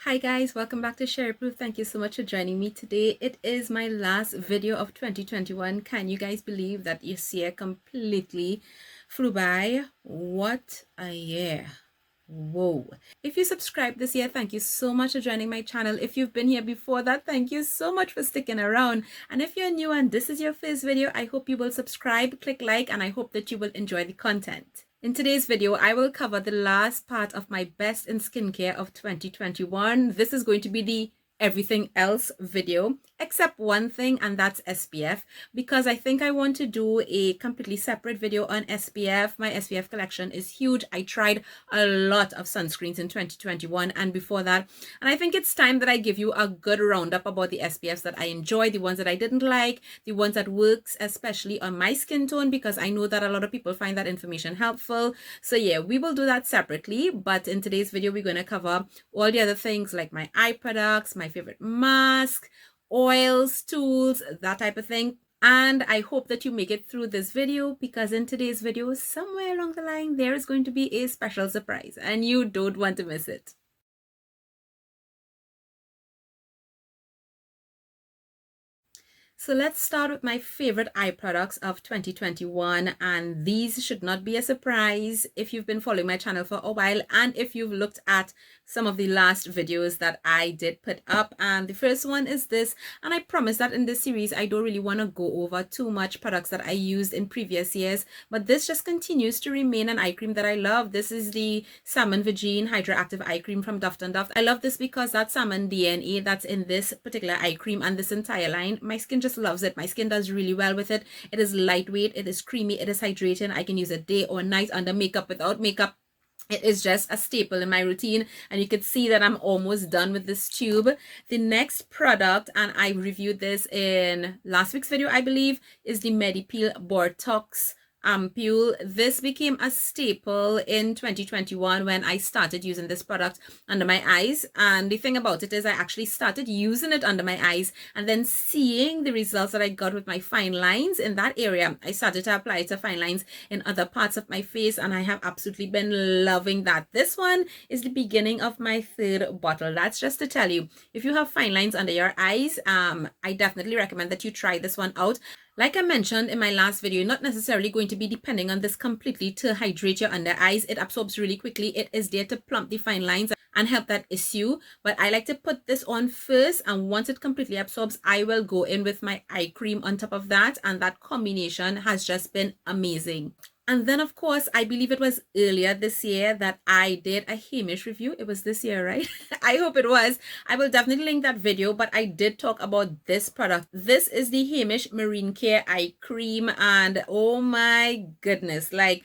Hi guys, welcome back to Sheri Proof. Thank you so much for joining me today. It is my last video of 2021. Can you guys believe that this year completely flew by? What a year. Whoa. If you subscribed this year, thank you so much for joining my channel. If you've been here before that, thank you so much for sticking around. And if you're new and this is your first video, I hope you will subscribe, click like, and I hope that you will enjoy the content. In today's video, I will cover the last part of my best in skincare of 2021. This is going to be the everything else video, except one thing, and that's SPF, because I think I want to do a completely separate video on SPF. My SPF collection is huge. I tried a lot of sunscreens in 2021 and before that, and I think it's time that I give you a good roundup about the SPFs that I enjoy, the ones that I didn't like, the ones that works especially on my skin tone, because I know that a lot of people find that information helpful. So yeah, we will do that separately, but in today's video we're going to cover all the other things like my eye products, my favorite mask, oils, tools, that type of thing. And I hope that you make it through this video, because in today's video, somewhere along the line, there is going to be a special surprise and you don't want to miss it. So let's start with my favorite eye products of 2021, and these should not be a surprise if you've been following my channel for a while and if you've looked at some of the last videos that I did put up. And the first one is this, and I promise that in this series I don't really want to go over too much products that I used in previous years, but this just continues to remain an eye cream that I love. This is the Salmon Virgin Hydraactive Eye Cream from Duft & Duft. I love this because that salmon DNA that's in this particular eye cream and this entire line, my skin just loves it. My skin does really well with it. It is lightweight, it is creamy, it is hydrating. I can use it day or night, under makeup, without makeup. It is just a staple in my routine, and you can see that I'm almost done with this tube. The next product, and I reviewed this in last week's video I believe, is the Medipeel Botox ampule. This became a staple in 2021 when I started using this product under my eyes. And the thing about it is I actually started using it under my eyes, and then seeing the results that I got with my fine lines in that area, I started to apply it to fine lines in other parts of my face, and I have absolutely been loving that. This one is the beginning of my third bottle. That's just to tell you, if you have fine lines under your eyes, I definitely recommend that you try this one out. Like I mentioned in my last video, you're not necessarily going to be depending on this completely to hydrate your under eyes. It absorbs really quickly. It is there to plump the fine lines and help that issue. But I like to put this on first, and once it completely absorbs, I will go in with my eye cream on top of that, and that combination has just been amazing. And then, of course, I believe it was earlier this year that I did a Hamish review. It was this year, right? I hope it was. I will definitely link that video, but I did talk about this product. This is the Hamish Marine Care Eye Cream, and oh my goodness, like,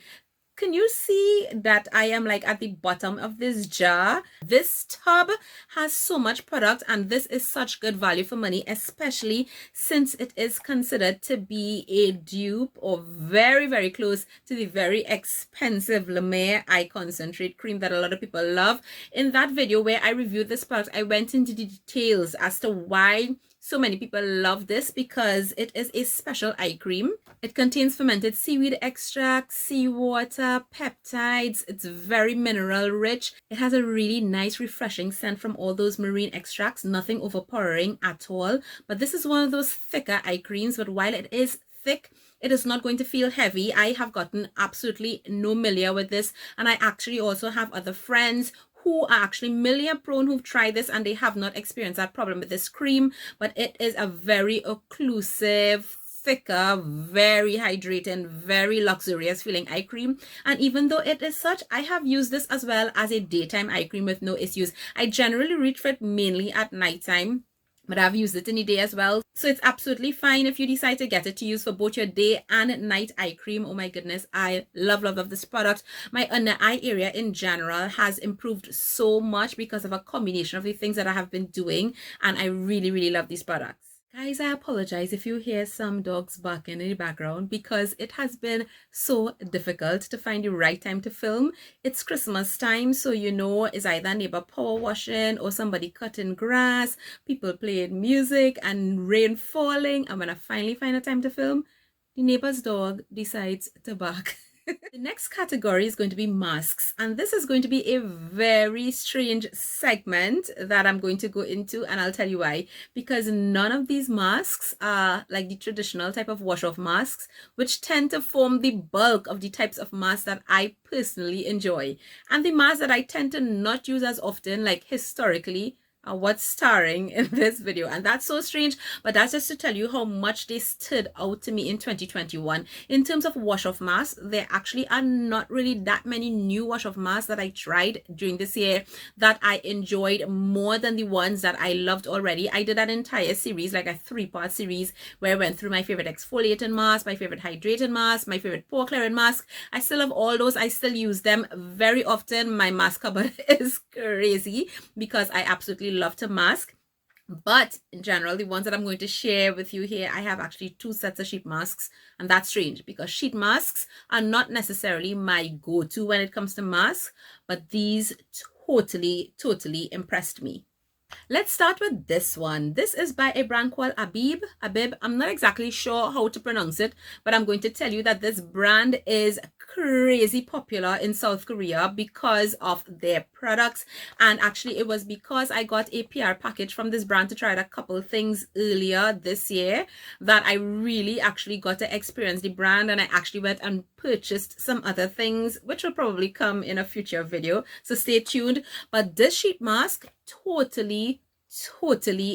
can you see that I am like at the bottom of this jar? This tub has so much product, and this is such good value for money, especially since it is considered to be a dupe or very, very close to the very expensive La Mer Eye Concentrate cream that a lot of people love. In that video where I reviewed this product, I went into the details as to why so many people love this, because it is a special eye cream. It contains fermented seaweed extract, seawater, peptides. It's very mineral rich. It has a really nice refreshing scent from all those marine extracts, nothing overpowering at all. But this is one of those thicker eye creams, but while it is thick, it is not going to feel heavy. I have gotten absolutely no milia with this, and I actually also have other friends who are actually milia prone who've tried this and they have not experienced that problem with this cream. But it is a very occlusive, thicker, very hydrating, very luxurious feeling eye cream. And even though it is such, I have used this as well as a daytime eye cream with no issues. I generally reach for it mainly at nighttime, but I've used it in the day as well. So it's absolutely fine if you decide to get it to use for both your day and night eye cream. Oh my goodness, I love, love, love this product. My under eye area in general has improved so much because of a combination of the things that I have been doing, and I really, really love these products. Guys, I apologize if you hear some dogs barking in the background, because it has been so difficult to find the right time to film. It's Christmas time, so you know, it's either neighbor power washing or somebody cutting grass, people playing music, and rain falling. And when I finally find a time to film, the neighbor's dog decides to bark. The next category is going to be masks, and this is going to be a very strange segment that I'm going to go into, and I'll tell you why. Because none of these masks are like the traditional type of wash-off masks, which tend to form the bulk of the types of masks that I personally enjoy. And the masks that I tend to not use as often, like historically, what's starring in this video. And that's so strange, but that's just to tell you how much they stood out to me in 2021. In terms of wash-off masks, there actually are not really that many new wash-off masks that I tried during this year that I enjoyed more than the ones that I loved already. I did an entire series, like a 3-part series, where I went through my favorite exfoliating mask, my favorite hydrating mask, my favorite pore clearing mask. I still have all those. I still use them very often. My mask cupboard is crazy because I absolutely love to mask. But in general, the ones that I'm going to share with you here, I have actually 2 sets of sheet masks, and that's strange because sheet masks are not necessarily my go-to when it comes to masks, but these totally impressed me. Let's start with this one. This is by a brand called Abib. I'm not exactly sure how to pronounce it, but I'm going to tell you that this brand is crazy popular in South Korea because of their products. And actually, it was because I got a PR package from this brand to try out a couple things earlier this year that I really actually got to experience the brand, and I actually went and purchased some other things, which will probably come in a future video. So stay tuned. But this sheet mask totally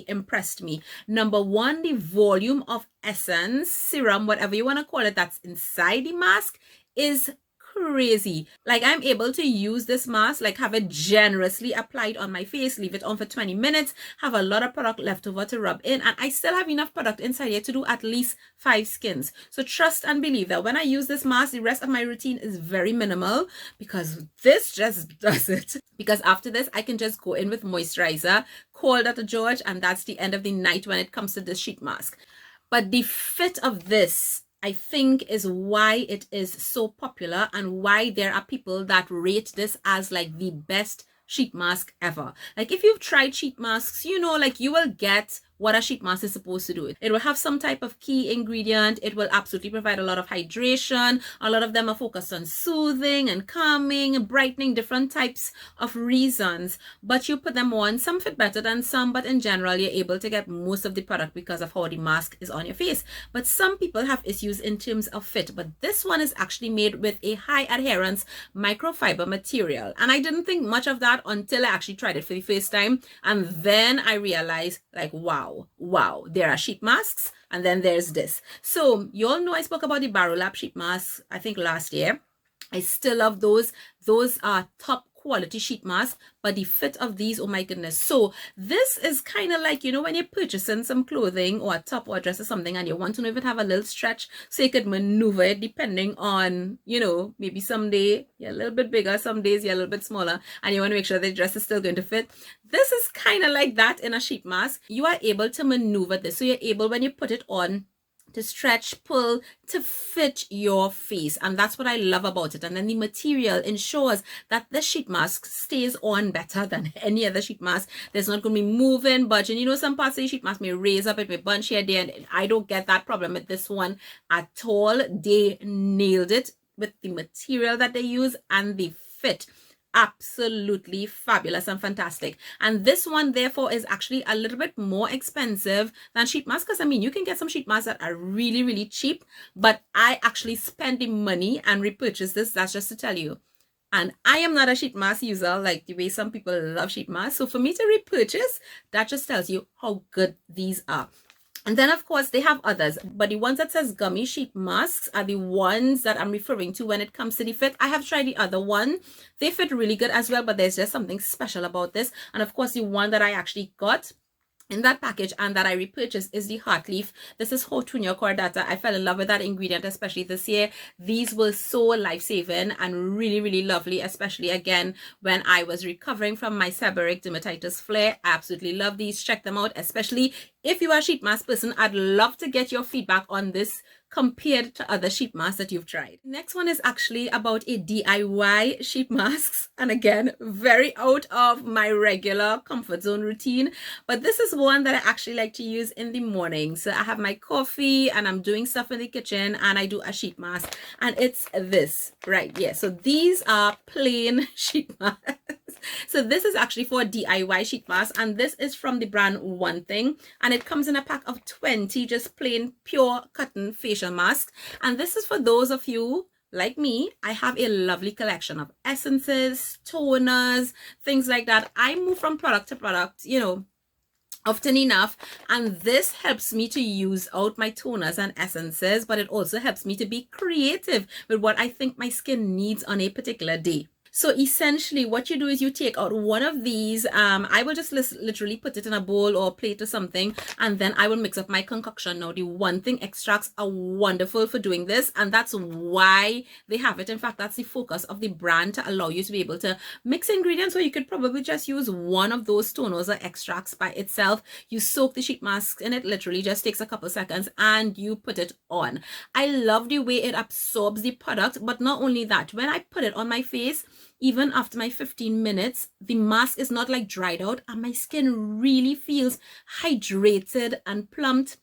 impressed me. Number one, the volume of essence, serum, whatever you want to call it, that's inside the mask is crazy. Like, I'm able to use this mask, like have it generously applied on my face, leave it on for 20 minutes, have a lot of product left over to rub in, and I still have enough product inside here to do at least 5 skins. So trust and believe that when I use this mask, the rest of my routine is very minimal because this just does it. Because after this, I can just go in with moisturizer, call that a George, and that's the end of the night when it comes to this sheet mask. But the fit of this, I think, is why it is so popular and why there are people that rate this as like the best sheet mask ever. Like, if you've tried sheet masks, you know, like, you will get what a sheet mask is supposed to do. It will have some type of key ingredient. It will absolutely provide a lot of hydration. A lot of them are focused on soothing and calming and brightening, different types of reasons. But you put them on, some fit better than some, but in general, you're able to get most of the product because of how the mask is on your face. But some people have issues in terms of fit. But this one is actually made with a high adherence microfiber material. And I didn't think much of that until I actually tried it for the first time. And then I realized, like, wow, there are sheet masks, and then there's this. So you all know I spoke about the Barrow Lab sheet masks, I think last year. I still love those. Those are top quality sheet masks, but the fit of these, oh my goodness. So this is kind of like, you know, when you're purchasing some clothing or a top or a dress or something, and you want to know if it have a little stretch so you could maneuver it depending on, you know, maybe someday you're a little bit bigger, some days you're a little bit smaller, and you want to make sure the dress is still going to fit. This is kind of like that in a sheet mask. You are able to maneuver this. So you're able, when you put it on, to stretch, pull, to fit your face. And that's what I love about it. And then the material ensures that the sheet mask stays on better than any other sheet mask. There's not going to be moving, budging. You know, some parts of the sheet mask may raise up, it may bunch here, there. And I don't get that problem with this one at all. They nailed it with the material that they use and the fit. Absolutely fabulous and fantastic. And this one therefore is actually a little bit more expensive than sheet masks, because I mean, you can get some sheet masks that are really cheap, but I actually spend the money and repurchase this. That's just to tell you. And I am not a sheet mask user like the way some people love sheet masks. So for me to repurchase, that just tells you how good these are. And then, of course, they have others, but the ones that says gummy sheet masks are the ones that I'm referring to when it comes to the fit. I have tried the other one. They fit really good as well, but there's just something special about this. And of course, the one that I actually got in that package and that I repurchased is the heart leaf. This is Hotunia cordata. I fell in love with that ingredient, especially this year. These were so life-saving and really lovely, especially again when I was recovering from my seborrheic dermatitis flare. I absolutely love these. Check them out, especially If you are a sheet mask person, I'd love to get your feedback on this compared to other sheet masks that you've tried. Next one is actually about a DIY sheet masks. And again, very out of my regular comfort zone routine. But this is one that I actually like to use in the morning. So I have my coffee and I'm doing stuff in the kitchen and I do a sheet mask. And it's this, right? Yeah. So these are plain sheet masks. So this is actually for a DIY sheet mask, and this is from the brand One Thing, and it comes in a pack of 20 just plain pure cotton facial masks. And this is for those of you like me. I have a lovely collection of essences, toners, things like that. I move from product to product, you know, often enough, and this helps me to use out my toners and essences, but it also helps me to be creative with what I think my skin needs on a particular day. So essentially what you do is you take out one of these. I will just literally put it in a bowl or plate or something, and then I will mix up my concoction. Now the One Thing extracts are wonderful for doing this, and that's why they have it. In fact, that's the focus of the brand, to allow you to be able to mix ingredients, where you could probably just use one of those toners or extracts by itself. You soak the sheet mask in it, literally just takes a couple seconds, and you put it on. I love the way it absorbs the product, but not only that, when I put it on my face, even after my 15 minutes, the mask is not like dried out, and my skin really feels hydrated and plumped.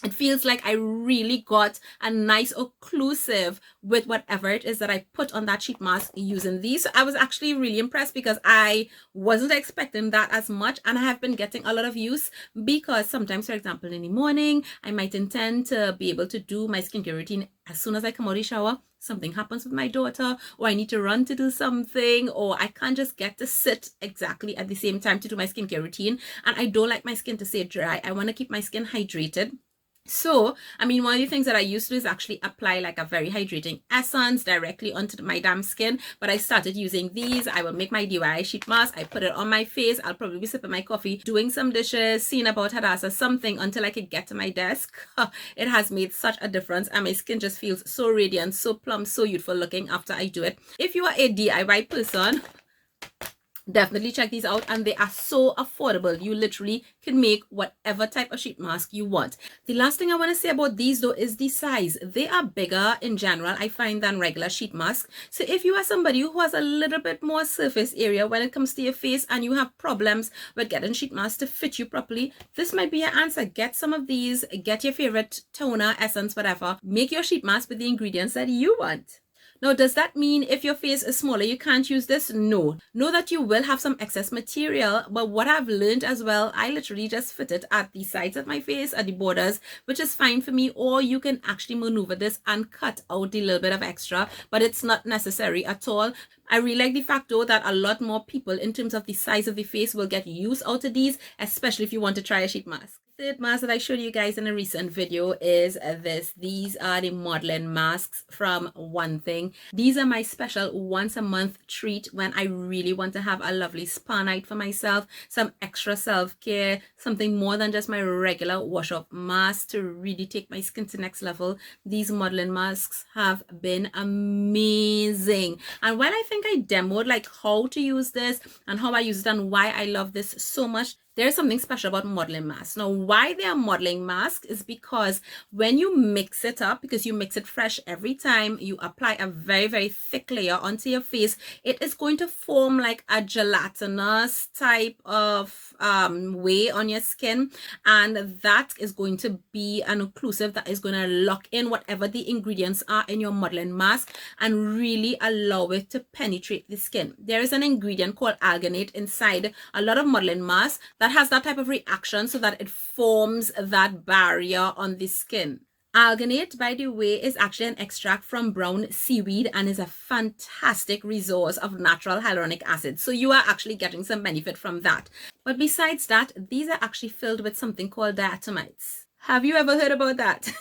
It feels like I really got a nice occlusive with whatever it is that I put on that sheet mask using these. So I was actually really impressed because I wasn't expecting that as much, and I have been getting a lot of use because sometimes, for example, in the morning, I might intend to be able to do my skincare routine as soon as I come out of the shower. Something happens with my daughter, or I need to run to do something, or I can't just get to sit exactly at the same time to do my skincare routine. And I don't like my skin to stay dry. I want to keep my skin hydrated. So, I mean, one of the things that I used to do is actually apply like a very hydrating essence directly onto my damp skin. But I started using these. I will make my DIY sheet mask. I put it on my face. I'll probably be sipping my coffee, doing some dishes, seeing about Hadassah, something until I could get to my desk. It has made such a difference, and my skin just feels so radiant, so plump, so youthful looking after I do it. If you are a DIY person, definitely check these out, and they are so affordable. You literally can make whatever type of sheet mask you want. The last thing I want to say about these though is the size. They are bigger in general, I find, than regular sheet masks. So if you are somebody who has a little bit more surface area when it comes to your face and you have problems with getting sheet masks to fit you properly, this might be your answer. Get some of these, get your favorite toner, essence, whatever. Make your sheet mask with the ingredients that you want. Now, does that mean if your face is smaller, you can't use this? No. Know that you will have some excess material, but what I've learned as well, I literally just fit it at the sides of my face, at the borders, which is fine for me. Or you can actually maneuver this and cut out the little bit of extra, but it's not necessary at all. I really like the fact though that a lot more people in terms of the size of the face will get use out of these, especially if you want to try a sheet mask. Third mask that I showed you guys in a recent video is this. These are the modeling masks from One Thing. These are my special once a month treat when I really want to have a lovely spa night for myself, some extra self-care, something more than just my regular wash up mask to really take my skin to next level. These modeling masks have been amazing, and while I think I demoed like how to use this and how I use it and why I love this so much, there's something special about modeling masks. Now, why they are modeling masks is because when you mix it up, because you mix it fresh every time, you apply a very, very thick layer onto your face, it is going to form like a gelatinous type of way on your skin. And that is going to be an occlusive that is going to lock in whatever the ingredients are in your modeling mask and really allow it to penetrate the skin. There is an ingredient called alginate inside a lot of modeling masks that has that type of reaction so that it forms that barrier on the skin. Alginate, by the way, is actually an extract from brown seaweed and is a fantastic resource of natural hyaluronic acid. So you are actually getting some benefit from that. But besides that, these are actually filled with something called diatomites. Have you ever heard about that?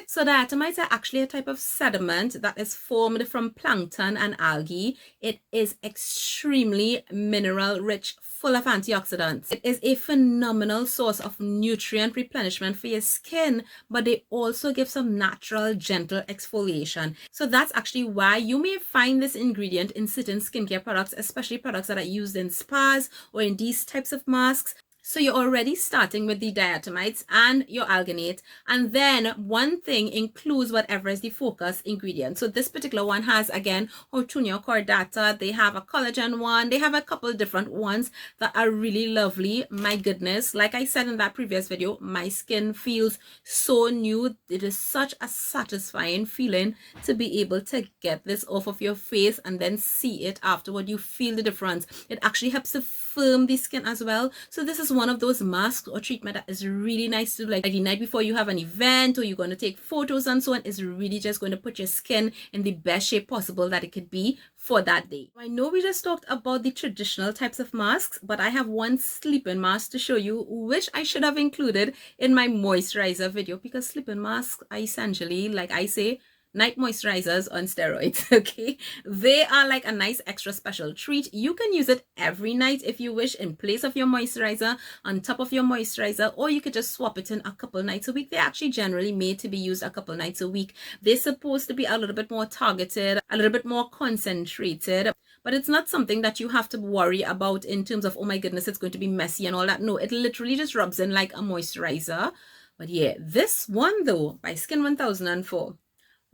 So diatomites are actually a type of sediment that is formed from plankton and algae. It is extremely mineral rich, full of antioxidants. It is a phenomenal source of nutrient replenishment for your skin, but they also give some natural, gentle exfoliation. So that's actually why you may find this ingredient in certain skincare products, especially products that are used in spas or in these types of masks. So you're already starting with the diatomites and your alginate, and then one thing includes whatever is the focus ingredient. So this particular one has, again, Houtunia cordata. They have a collagen one. They have a couple different ones that are really lovely. My goodness, like I said in that previous video, my skin feels so new. It is such a satisfying feeling to be able to get this off of your face and then see it afterward. You feel the difference. It actually helps to firm the skin as well. So this is one of those masks or treatment that is really nice to do, like the night before you have an event or you're going to take photos and so on. Is really just going to put your skin in the best shape possible that it could be for that day. I know we just talked about the traditional types of masks, but I have one sleeping mask to show you, which I should have included in my moisturizer video, because sleeping masks are essentially, like I say, night moisturizers on steroids. Okay, they are like a nice extra special treat. You can use it every night if you wish, in place of your moisturizer, on top of your moisturizer, or you could just swap it in a couple nights a week. They're actually generally made to be used a couple nights a week. They're supposed to be a little bit more targeted, a little bit more concentrated, but it's not something that you have to worry about in terms of, oh my goodness, it's going to be messy and all that. No, it literally just rubs in like a moisturizer. But yeah, this one though, by Skin 1004,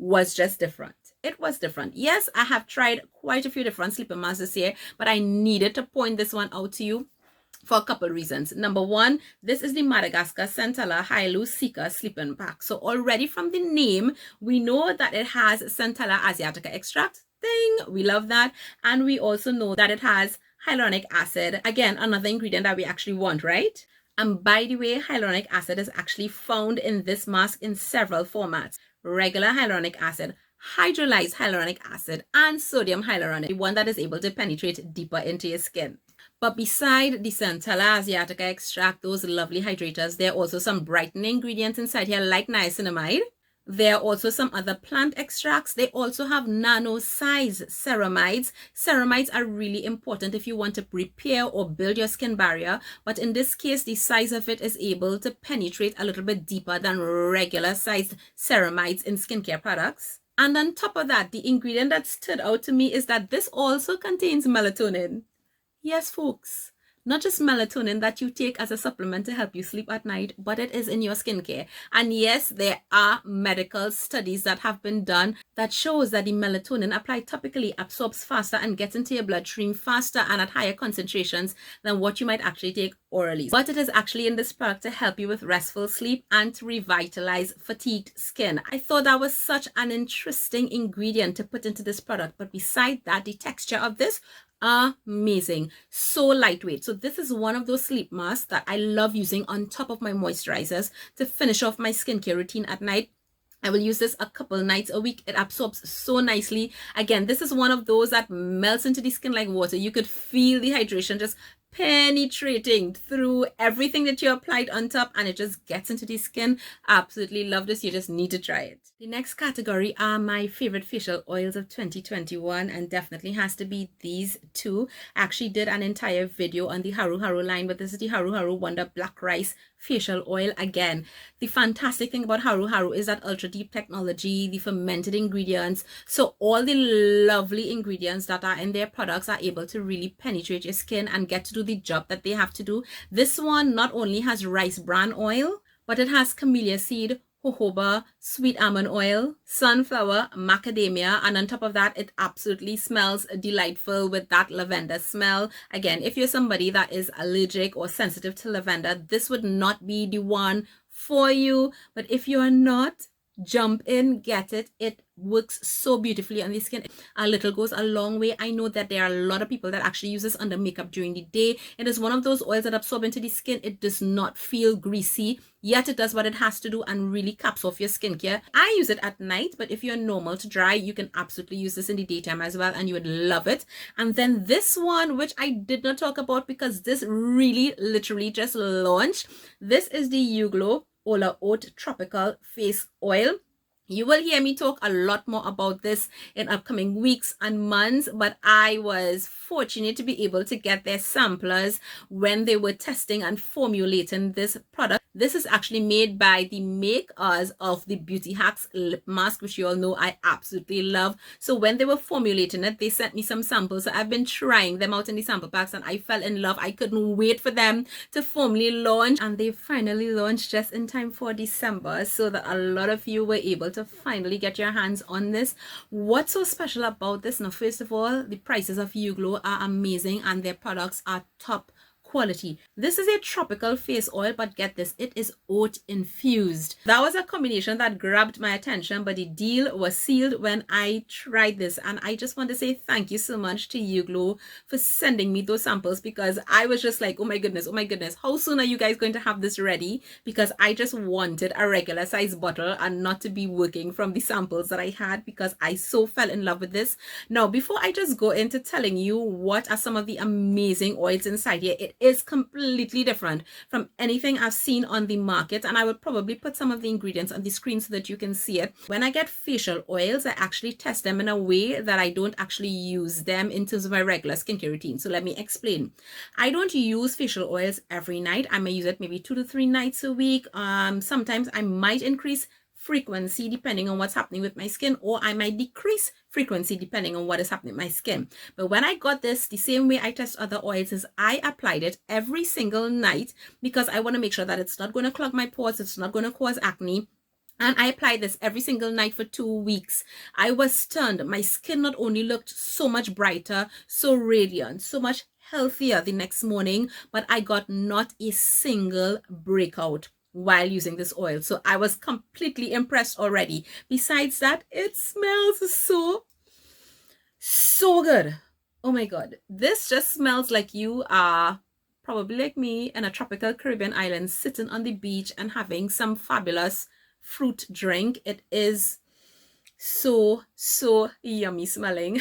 was just different. It was different. Yes, I have tried quite a few different sleeping masks this year, but I needed to point this one out to you for a couple reasons. Number one, this is the Madagascar Centella Hylu Sika Sleeping Pack. So already from the name, we know that it has Centella asiatica extract. Ding, we love that. And we also know that it has hyaluronic acid. Again, another ingredient that we actually want, right? And by the way, hyaluronic acid is actually found in this mask in several formats: regular hyaluronic acid, hydrolyzed hyaluronic acid, and sodium hyaluronic, the one that is able to penetrate deeper into your skin. But beside the Centella asiatica extract, those lovely hydrators, there are also some brightening ingredients inside here, like niacinamide. There are also some other plant extracts. They also have nano-size ceramides. Ceramides are really important if you want to repair or build your skin barrier. But in this case, the size of it is able to penetrate a little bit deeper than regular sized ceramides in skincare products. And on top of that, the ingredient that stood out to me is that this also contains melatonin. Yes, folks. Not just melatonin that you take as a supplement to help you sleep at night, but it is in your skincare. And yes, there are medical studies that have been done that shows that the melatonin applied topically absorbs faster and gets into your bloodstream faster and at higher concentrations than what you might actually take orally. But it is actually in this product to help you with restful sleep and to revitalize fatigued skin. I thought that was such an interesting ingredient to put into this product. But beside that, the texture of this, amazing, so lightweight. So this is one of those sleep masks that I love using on top of my moisturizers to finish off my skincare routine at night. I will use this a couple nights a week. It absorbs so nicely. Again, this is one of those that melts into the skin like water. You could feel the hydration just penetrating through everything that you applied on top, and it just gets into the skin. Absolutely love this. You just need to try it. The next category are my favorite facial oils of 2021, and definitely has to be these two. I actually did an entire video on the Haru Haru line, but this is the Haru Haru Wonder Black Rice facial oil. Again, the fantastic thing about Haru Haru is that ultra deep technology, the fermented ingredients. So all the lovely ingredients that are in their products are able to really penetrate your skin and get to do the job that they have to do. This one not only has rice bran oil, but it has camellia seed, jojoba, sweet almond oil, sunflower, macadamia, and on top of that, it absolutely smells delightful with that lavender smell. Again, if you're somebody that is allergic or sensitive to lavender, this would not be the one for you. But if you are not, jump in, get it. It works so beautifully on the skin. A little goes a long way. I know that there are a lot of people that actually use this under makeup during the day. It is one of those oils that absorb into the skin. It does not feel greasy, yet it does what it has to do and really caps off your skincare. I use it at night, but if you're normal to dry, you can absolutely use this in the daytime as well, and you would love it. And then this one, which I did not talk about because this really literally just launched. This is the Uglow Ola Oat Tropical Face Oil. You will hear me talk a lot more about this in upcoming weeks and months, but I was fortunate to be able to get their samplers when they were testing and formulating this product. This is actually made by the makers of the Beauty Hacks lip mask, which you all know I absolutely love. So when they were formulating it, they sent me some samples. So I've been trying them out in the sample packs and I fell in love. I couldn't wait for them to formally launch, and they finally launched just in time for December, so that a lot of you were able to finally get your hands on this. What's so special about this? Now, first of all, the prices of YouGlow are amazing and their products are top quality. This is a tropical face oil, but get this, it is oat infused. That was a combination that grabbed my attention, but the deal was sealed when I tried this, and I just want to say thank you so much to YouGlow for sending me those samples, because I was just like, oh my goodness, how soon are you guys going to have this ready? Because I just wanted a regular size bottle and not to be working from the samples that I had, because I so fell in love with this. Now, before I just go into telling you what are some of the amazing oils inside here, it is completely different from anything I've seen on the market, and I will probably put some of the ingredients on the screen so that you can see it. When I get facial oils, I actually test them in a way that I don't actually use them in terms of my regular skincare routine. So let me explain. I don't use facial oils every night. I may use it maybe 2 to 3 nights a week. Sometimes I might increase frequency depending on what's happening with my skin, or I might decrease frequency depending on what is happening with my skin. But when I got this, the same way I test other oils is I applied it every single night, because I want to make sure that it's not going to clog my pores, it's not going to cause acne. And I applied this every single night for 2 weeks. I was stunned. My skin not only looked so much brighter, so radiant, so much healthier the next morning, but I got not a single breakout while using this oil. So I was completely impressed already. Besides that, it smells so good. Oh my God. This just smells like you are probably like me in a tropical Caribbean island, sitting on the beach and having some fabulous fruit drink. It is so yummy smelling.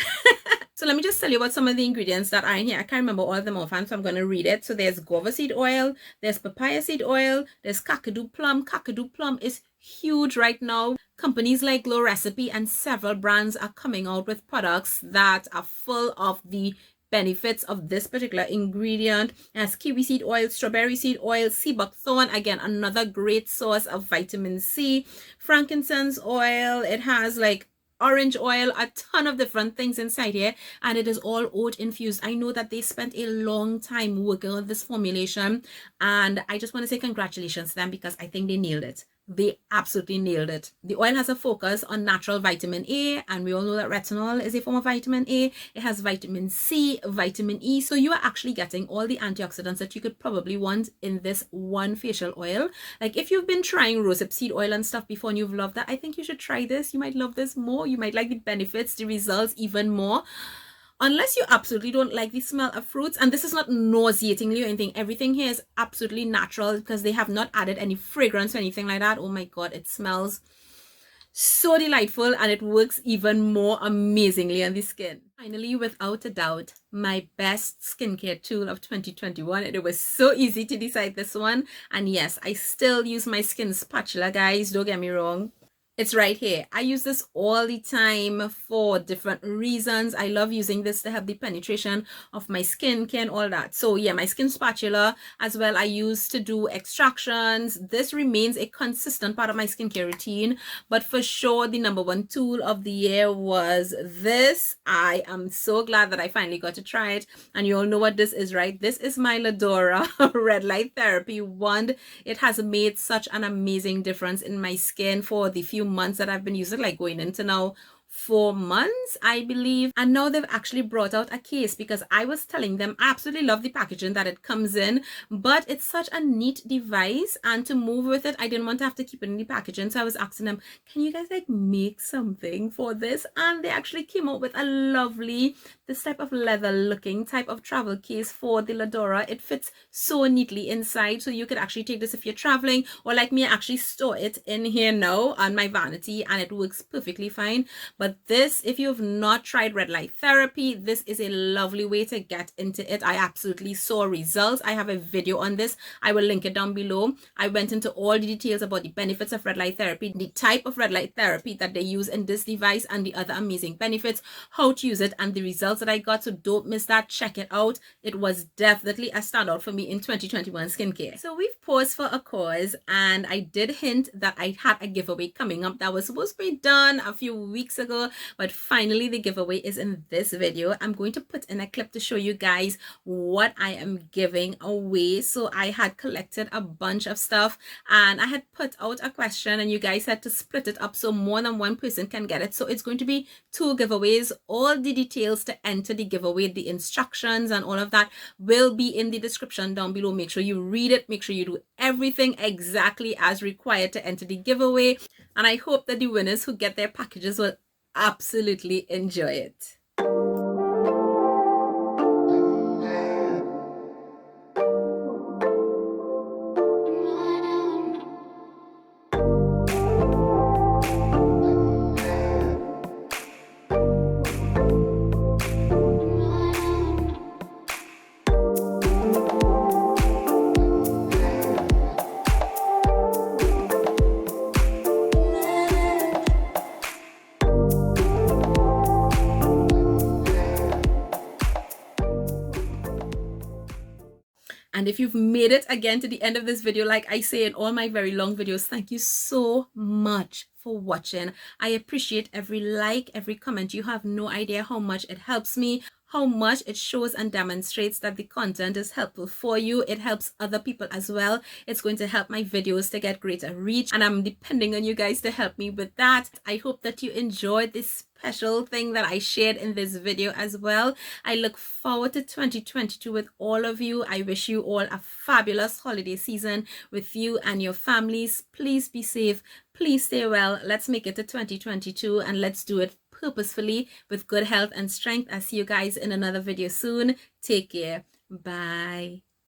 So let me just tell you about some of the ingredients that are in here. I can't remember all of them offhand, so I'm going to read it. So there's guava seed oil, there's papaya seed oil, there's kakadu plum. Kakadu plum is huge right now. Companies like Glow Recipe and several brands are coming out with products that are full of the benefits of this particular ingredient. It has kiwi seed oil, strawberry seed oil, sea buckthorn, again another great source of vitamin C, frankincense oil. It has like orange oil, a ton of different things inside here, and it is all oat infused. I know that they spent a long time working on this formulation, and I just want to say congratulations to them, because I think they nailed it. They absolutely nailed it. The oil has a focus on natural vitamin A, and we all know that retinol is a form of vitamin A. It has vitamin C, vitamin E, so you are actually getting all the antioxidants that you could probably want in this one facial oil. Like if you've been trying rosehip seed oil and stuff before and you've loved that, I think you should try this. You might love this more. You might like the benefits, the results even more. Unless you absolutely don't like the smell of fruits, and this is not nauseatingly or anything, everything here is absolutely natural because they have not added any fragrance or anything like that. Oh my God, it smells so delightful, and it works even more amazingly on the skin. Finally, without a doubt, my best skincare tool of 2021. It was so easy to decide this one. And yes, I still use my skin spatula, guys, don't get me wrong. It's right here. I use this all the time for different reasons. I love using this to help the penetration of my skincare and all that. So yeah, my skin spatula as well, I use to do extractions. This remains a consistent part of my skincare routine, but for sure the number one tool of the year was this. I am so glad that I finally got to try it. And you all know what this is, right? This is my Ladora Red Light Therapy wand. It has made such an amazing difference in my skin for the few months that I've been using, like going into now 4 months, I believe. And now they've actually brought out a case, because I was telling them I absolutely love the packaging that it comes in, but it's such a neat device, and to move with it, I didn't want to have to keep it in the packaging. So I was asking them, can you guys like make something for this? And they actually came out with a lovely, this type of leather looking type of travel case for the Ladora. It fits so neatly inside, so you could actually take this if you're traveling, or like me, I actually store it in here now on my vanity, and it works perfectly fine. But this, if you have not tried red light therapy, this is a lovely way to get into it. I absolutely saw results. I have a video on this. I will link it down below. I went into all the details about the benefits of red light therapy, the type of red light therapy that they use in this device, and the other amazing benefits, how to use it, and the results that I got. So don't miss that. Check it out. It was definitely a standout for me in 2021 skincare. So we've paused for a cause, and I did hint that I had a giveaway coming up that was supposed to be done a few weeks ago, but finally the giveaway is in this video. I'm going to put in a clip to show you guys what I am giving away. So I had collected a bunch of stuff, and I had put out a question, and you guys had to split it up so more than one person can get it. So it's going to be 2 giveaways. All the details to enter the giveaway, the instructions and all of that, will be in the description down below. Make sure you read it. Make sure you do everything exactly as required to enter the giveaway. And I hope that the winners who get their packages will absolutely enjoy it. And if you've made it again to the end of this video, like I say in all my very long videos, thank you so much for watching. I appreciate every like, every comment. You have no idea how much it helps me, how much it shows and demonstrates that the content is helpful for you. It helps other people as well. It's going to help my videos to get greater reach, and I'm depending on you guys to help me with that. I hope that you enjoyed this special thing that I shared in this video as well. I look forward to 2022 with all of you. I wish you all a fabulous holiday season with you and your families. Please be safe. Please stay well. Let's make it to 2022, and let's do it purposefully with good health and strength. I'll see you guys in another video soon. Take care. Bye.